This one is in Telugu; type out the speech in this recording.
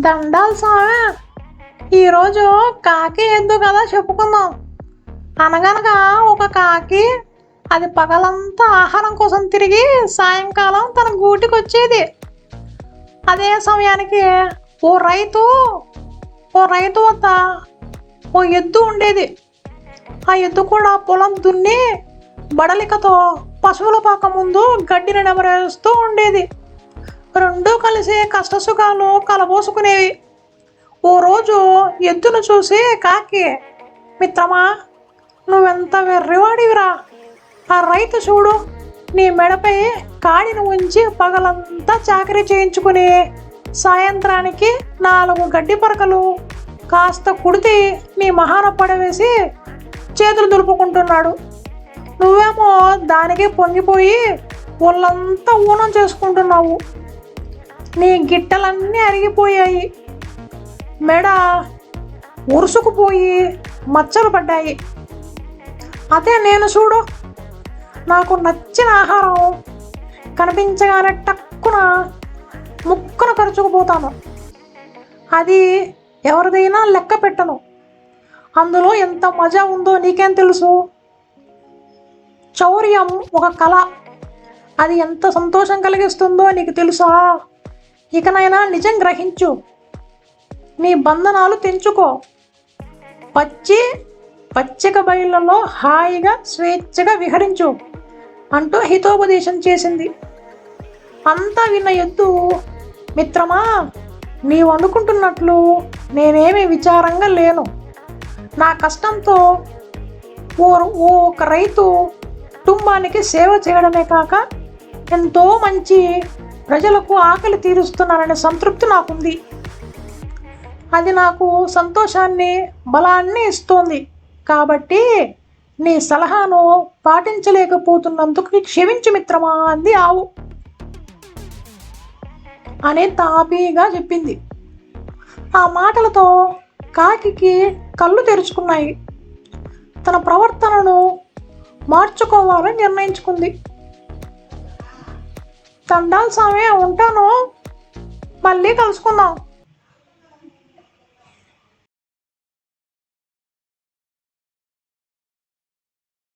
దండాలు స్వామి. ఈరోజు కాకి ఎద్దు కదా చెప్పుకుందాం. అనగనగా ఒక కాకి అది పగలంతా ఆహారం కోసం తిరిగి సాయంకాలం తన గూటికి వచ్చేది. అదే సమయానికి ఓ రైతు వద్ద ఓ ఎద్దు ఉండేది. ఆ ఎద్దు కూడా పొలం దున్ని బడలికతో పశువుల పాక ముందు గడ్డిని నెమరేస్తూ ఉండేది. రెండూ కలిసి కష్టసుఖాలు కలబోసుకునేవి. ఓ రోజు ఎద్దును చూసి కాకి, మిత్రమా, నువ్వెంత వెర్రివాడివిరా. ఆ రైతు చూడు, నీ మెడపై కాడిని ఉంచి పగలంతా చాకరీ చేయించుకుని సాయంత్రానికి 4 గడ్డి పరకలు కాస్త కుడితి నీ మహాన పడవేసి చేతులు దులుపుకుంటున్నాడు. నువ్వేమో దానికి పొంగిపోయి ఒళ్ళంతా ఊనం చేసుకుంటున్నావు. నీ గిట్టలన్నీ అరిగిపోయాయి, మెడ ఉరుసుకుపోయి మచ్చలు పడ్డాయి. అదే నేను చూడు, నాకు నచ్చిన ఆహారం కనిపించగానే టక్కున ముక్కన కరుచుకుపోతాను. అది ఎవరిదైనా లెక్క పెట్టను. అందులో ఎంత మజా ఉందో నీకేం తెలుసు. చౌర్యం ఒక కళ, అది ఎంత సంతోషం కలిగిస్తుందో నీకు తెలుసా? ఇకనైనా నిజం గ్రహించు, నీ బంధనాలు తెంచుకో, పచ్చిక బయళ్ళలో హాయిగా స్వేచ్ఛగా విహరించు అంటూ హితోపదేశం చేసింది. అంతా విన్న ఎద్దు, మిత్రమా, నీవు అనుకుంటున్నట్లు నేనేమీ విచారంగా లేను. నా కష్టంతో ఒక రైతు కుటుంబానికి సేవ చేయడమే కాక ఎంతో మంచి ప్రజలకు ఆకలి తీరుస్తున్నాననే సంతృప్తి నాకుంది. అది నాకు సంతోషాన్ని, బలాన్ని ఇస్తోంది. కాబట్టి నీ సలహాను పాటించలేకపోతున్నందుకు క్షమించు మిత్రమా అంది ఆవు అని తాపీగా చెప్పింది. ఆ మాటలతో కాకి కళ్ళు తెరుచుకున్నాయి. తన ప్రవర్తనను మార్చుకోవాలని నిర్ణయించుకుంది. దండాలు స్వామి, ఉంటాను, మళ్ళీ కలుసుకుందాం.